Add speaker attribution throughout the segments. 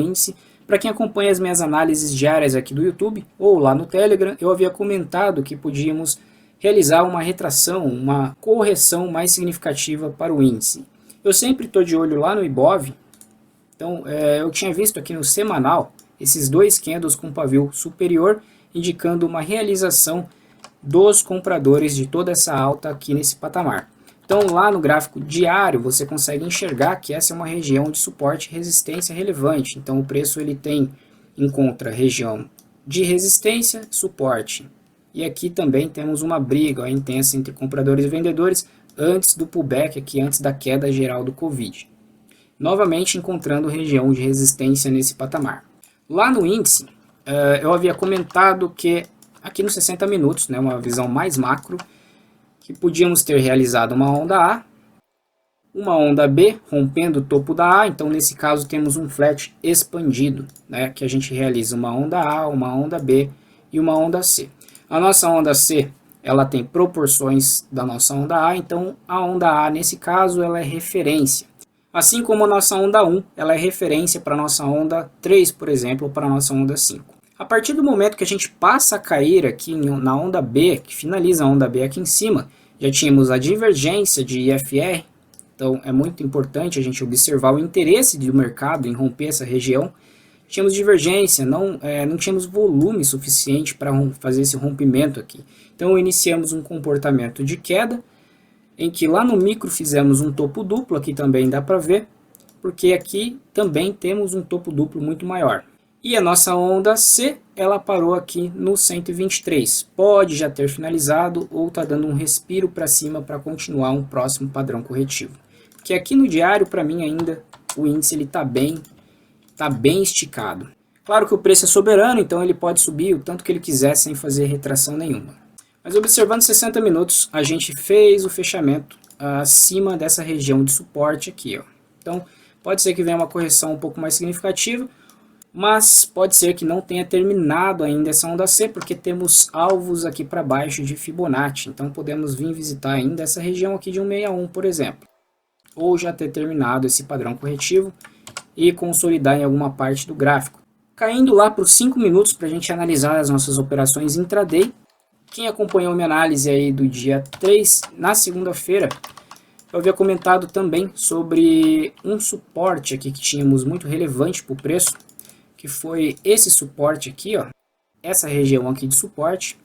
Speaker 1: índice. Para quem acompanha as minhas análises diárias aqui do YouTube ou lá no Telegram, eu havia comentado que podíamos realizar uma retração, uma correção mais significativa para o índice. Eu sempre estou de olho lá no Ibov, então eu tinha visto aqui no semanal esses dois candles com pavio superior, indicando uma realização dos compradores de toda essa alta aqui nesse patamar. Então lá no gráfico diário você consegue enxergar que essa é uma região de suporte e resistência relevante. Então o preço ele encontra região de resistência, suporte. E aqui também temos uma briga intensa entre compradores e vendedores antes do pullback, aqui antes da queda geral do Covid. Novamente encontrando região de resistência nesse patamar. Lá no índice, eu havia comentado que aqui nos 60 minutos, né, uma visão mais macro, que podíamos ter realizado uma onda A, uma onda B, rompendo o topo da A, então nesse caso temos um flat expandido, né, que a gente realiza uma onda A, uma onda B e uma onda C. A nossa onda C, ela tem proporções da nossa onda A, então a onda A nesse caso ela é referência. Assim como a nossa onda 1, ela é referência para a nossa onda 3, por exemplo, ou para a nossa onda 5. A partir do momento que a gente passa a cair aqui na onda B, que finaliza a onda B aqui em cima, já tínhamos a divergência de IFR, então é muito importante a gente observar o interesse do mercado em romper essa região. Tínhamos divergência, não tínhamos volume suficiente para fazer esse rompimento aqui. Então iniciamos um comportamento de queda, em que lá no micro fizemos um topo duplo, aqui também dá para ver, porque aqui também temos um topo duplo muito maior. E a nossa onda C, ela parou aqui no 123. Pode já ter finalizado ou está dando um respiro para cima para continuar um próximo padrão corretivo. Porque aqui no diário, para mim ainda, o índice está bem esticado. Claro que o preço é soberano, então ele pode subir o tanto que ele quiser sem fazer retração nenhuma. Mas observando 60 minutos, a gente fez o fechamento acima dessa região de suporte aqui, ó. Então pode ser que venha uma correção um pouco mais significativa, mas pode ser que não tenha terminado ainda essa onda C, porque temos alvos aqui para baixo de Fibonacci. Então podemos vir visitar ainda essa região aqui de 161, por exemplo. Ou já ter terminado esse padrão corretivo e consolidar em alguma parte do gráfico. Caindo lá para os 5 minutos para a gente analisar as nossas operações intraday. Quem acompanhou minha análise aí do dia 3, na segunda-feira, eu havia comentado também sobre um suporte aqui que tínhamos muito relevante para o preço, que foi esse suporte aqui, ó, essa região aqui de suporte.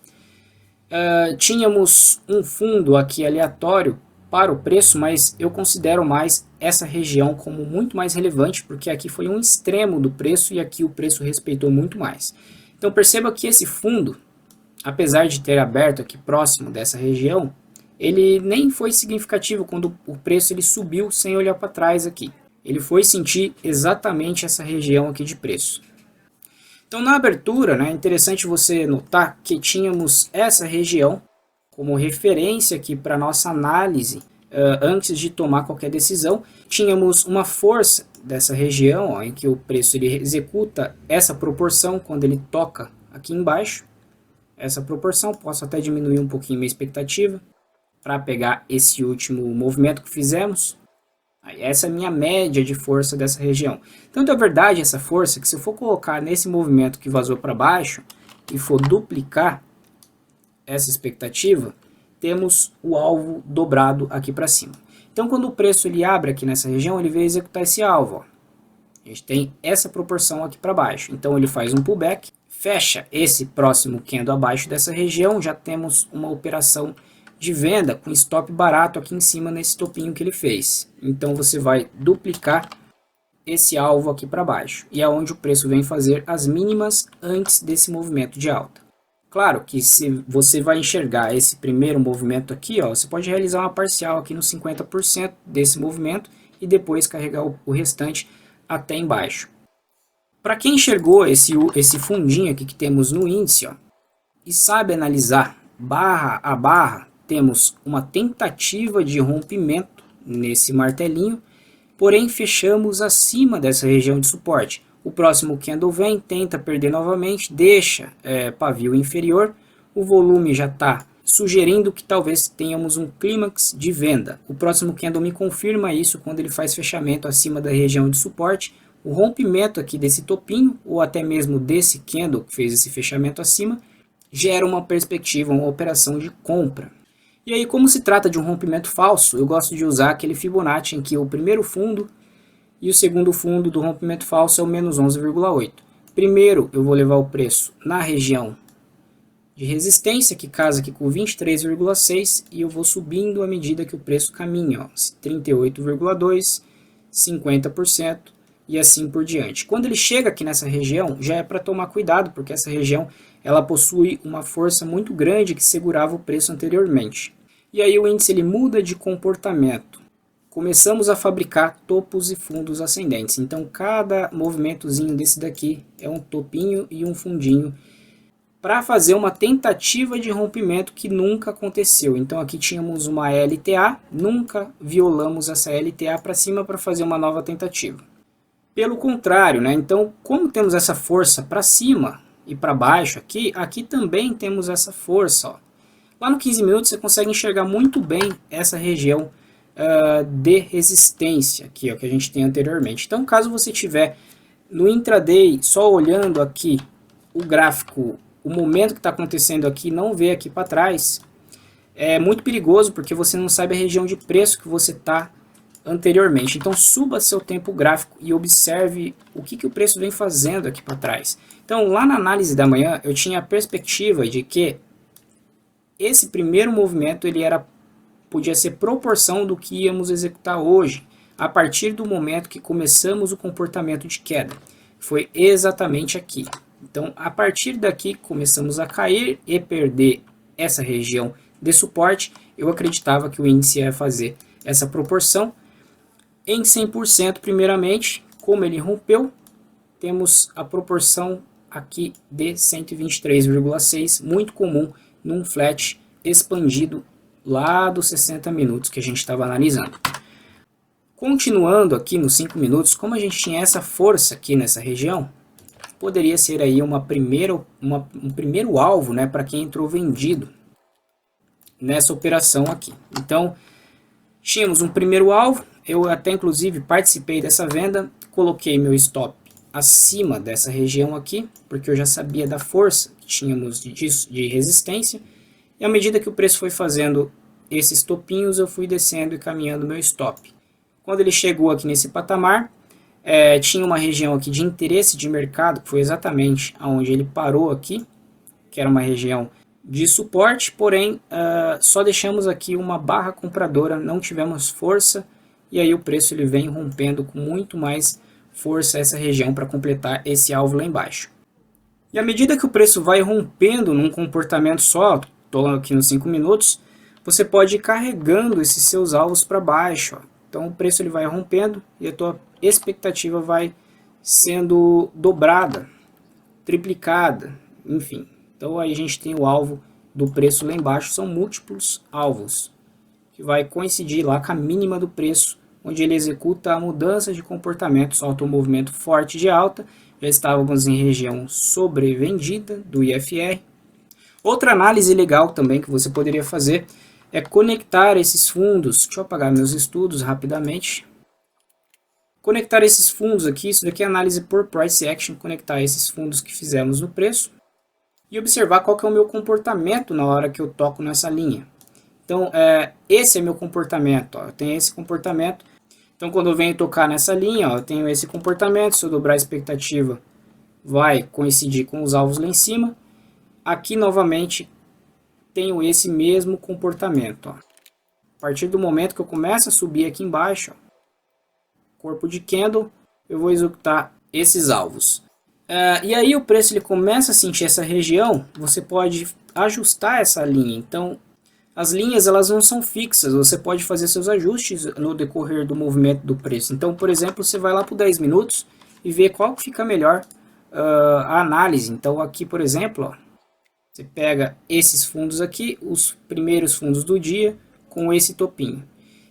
Speaker 1: Tínhamos um fundo aqui aleatório para o preço, mas eu considero mais essa região como muito mais relevante, porque aqui foi um extremo do preço e aqui o preço respeitou muito mais. Então perceba que esse fundo, apesar de ter aberto aqui próximo dessa região, ele nem foi significativo quando o preço ele subiu sem olhar para trás aqui. Ele foi sentir exatamente essa região aqui de preço. Então na abertura, né, é interessante você notar que tínhamos essa região como referência aqui para nossa análise antes de tomar qualquer decisão. Tínhamos uma força dessa região, ó, em que o preço ele executa essa proporção quando ele toca aqui embaixo. Essa proporção, posso até diminuir um pouquinho minha expectativa para pegar esse último movimento que fizemos. Essa é a minha média de força dessa região. Tanto é verdade essa força que se eu for colocar nesse movimento que vazou para baixo e for duplicar essa expectativa, temos o alvo dobrado aqui para cima. Então quando o preço ele abre aqui nessa região, ele vai executar esse alvo, ó. A gente tem essa proporção aqui para baixo. Então ele faz um pullback, fecha esse próximo candle abaixo dessa região, já temos uma operação de venda com stop barato aqui em cima nesse topinho que ele fez. Então você vai duplicar esse alvo aqui para baixo. E é onde o preço vem fazer as mínimas antes desse movimento de alta. Claro que se você vai enxergar esse primeiro movimento aqui, ó, você pode realizar uma parcial aqui nos 50% desse movimento e depois carregar o restante até embaixo. Para quem enxergou esse fundinho aqui que temos no índice, ó, e sabe analisar barra a barra, temos uma tentativa de rompimento nesse martelinho, porém fechamos acima dessa região de suporte. O próximo candle vem, tenta perder novamente, deixa pavio inferior, o volume já está sugerindo que talvez tenhamos um clímax de venda. O próximo candle me confirma isso quando ele faz fechamento acima da região de suporte, o rompimento aqui desse topinho, ou até mesmo desse candle que fez esse fechamento acima, gera uma perspectiva, uma operação de compra. E aí, como se trata de um rompimento falso, eu gosto de usar aquele Fibonacci em que o primeiro fundo e o segundo fundo do rompimento falso é o menos 11,8. Primeiro eu vou levar o preço na região de resistência, que casa aqui com 23,6, e eu vou subindo à medida que o preço caminha, 38,2, 50% e assim por diante. Quando ele chega aqui nessa região, já é para tomar cuidado, porque essa região ela possui uma força muito grande que segurava o preço anteriormente. E aí o índice ele muda de comportamento. Começamos a fabricar topos e fundos ascendentes. Então cada movimentozinho desse daqui é um topinho e um fundinho para fazer uma tentativa de rompimento que nunca aconteceu. Então aqui tínhamos uma LTA, nunca violamos essa LTA para cima para fazer uma nova tentativa. Pelo contrário, né? Então como temos essa força para cima e para baixo aqui também temos essa força. Ó. Lá no 15 minutos você consegue enxergar muito bem essa região de resistência aqui, ó, que a gente tem anteriormente. Então caso você tiver no intraday só olhando aqui o gráfico, o momento que está acontecendo aqui, não vê aqui para trás, é muito perigoso porque você não sabe a região de preço que você está anteriormente. Então suba seu tempo gráfico e observe o que o preço vem fazendo aqui para trás. Então lá na análise da manhã eu tinha a perspectiva de que esse primeiro movimento ele podia ser proporção do que íamos executar hoje, a partir do momento que começamos o comportamento de queda. Foi exatamente aqui. Então, a partir daqui, começamos a cair e perder essa região de suporte. Eu acreditava que o índice ia fazer essa proporção em 100%, primeiramente. Como ele rompeu, temos a proporção aqui de 123,6, muito comum num flat expandido lá dos 60 minutos que a gente estava analisando. Continuando aqui nos 5 minutos, como a gente tinha essa força aqui nessa região, poderia ser aí um primeiro alvo, né, para quem entrou vendido nessa operação aqui. Então, tínhamos um primeiro alvo, eu até inclusive participei dessa venda, coloquei meu stop acima dessa região aqui, porque eu já sabia da força que tínhamos de resistência, e à medida que o preço foi fazendo esses topinhos, eu fui descendo e caminhando meu stop. Quando ele chegou aqui nesse patamar, tinha uma região aqui de interesse de mercado, que foi exatamente aonde ele parou aqui, que era uma região de suporte, porém só deixamos aqui uma barra compradora, não tivemos força, e aí o preço ele vem rompendo com muito mais força essa região para completar esse alvo lá embaixo. E à medida que o preço vai rompendo num comportamento só, estou aqui nos 5 minutos, você pode ir carregando esses seus alvos para baixo, ó. Então o preço ele vai rompendo e a tua expectativa vai sendo dobrada, triplicada, enfim. Então aí a gente tem o alvo do preço lá embaixo, são múltiplos alvos, que vai coincidir lá com a mínima do preço, onde ele executa a mudança de comportamento, solta um movimento forte de alta, já estávamos em região sobrevendida do IFR. Outra análise legal também que você poderia fazer é conectar esses fundos. Deixa eu apagar meus estudos rapidamente. Conectar esses fundos aqui, isso daqui é análise por price action, conectar esses fundos que fizemos no preço e observar qual que é o meu comportamento na hora que eu toco nessa linha. Então, esse é meu comportamento, ó, eu tenho esse comportamento. Então, quando eu venho tocar nessa linha, ó, eu tenho esse comportamento, se eu dobrar a expectativa, vai coincidir com os alvos lá em cima. Aqui, novamente, tenho esse mesmo comportamento. Ó. A partir do momento que eu começo a subir aqui embaixo, ó, corpo de candle, eu vou executar esses alvos. E aí o preço ele começa a sentir essa região, você pode ajustar essa linha. Então, as linhas elas não são fixas, você pode fazer seus ajustes no decorrer do movimento do preço. Então, por exemplo, você vai lá para 10 minutos e vê qual que fica melhor a análise. Então, aqui, por exemplo, ó, você pega esses fundos aqui, os primeiros fundos do dia, com esse topinho.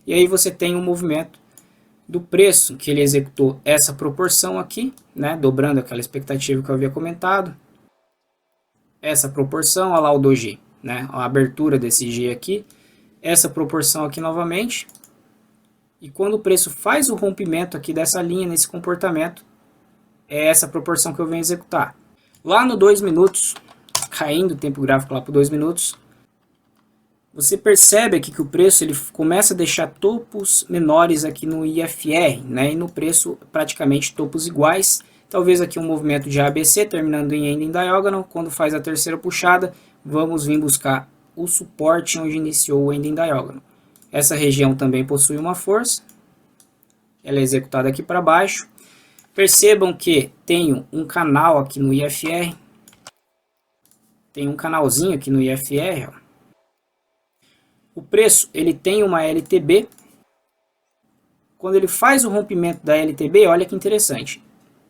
Speaker 1: E aí você tem um movimento do preço, que ele executou essa proporção aqui, né, dobrando aquela expectativa que eu havia comentado. Essa proporção, olha lá o doji, né, a abertura desse G aqui. Essa proporção aqui novamente. E quando o preço faz o rompimento aqui dessa linha, nesse comportamento, é essa proporção que eu venho executar. Lá no 2 minutos, caindo o tempo gráfico lá para 2 minutos, você percebe aqui que o preço ele começa a deixar topos menores aqui no IFR, né, e no preço praticamente topos iguais. Talvez aqui um movimento de ABC terminando em Ending Diagonal. Quando faz a terceira puxada, vamos vir buscar o suporte onde iniciou o Ending Diagonal. Essa região também possui uma força, ela é executada aqui para baixo. Percebam que tenho um canal aqui no IFR, tem um canalzinho aqui no IFR, ó. O preço ele tem uma LTB. Quando ele faz o rompimento da LTB, olha que interessante.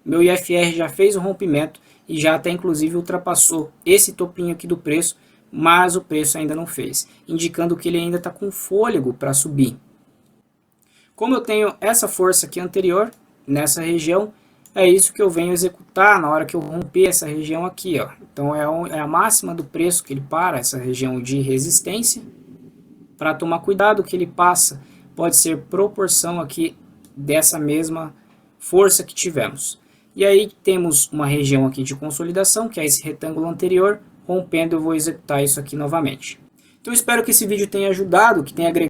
Speaker 1: Meu IFR já fez o rompimento e já até inclusive ultrapassou esse topinho aqui do preço, mas o preço ainda não fez, indicando que ele ainda está com fôlego para subir. Como eu tenho essa força aqui anterior, nessa região, é isso que eu venho executar na hora que eu romper essa região aqui, ó. Então é a máxima do preço que ele para, essa região de resistência. Para tomar cuidado, o que ele passa pode ser proporção aqui dessa mesma força que tivemos. E aí temos uma região aqui de consolidação, que é esse retângulo anterior, rompendo eu vou executar isso aqui novamente. Então eu espero que esse vídeo tenha ajudado, que tenha agregado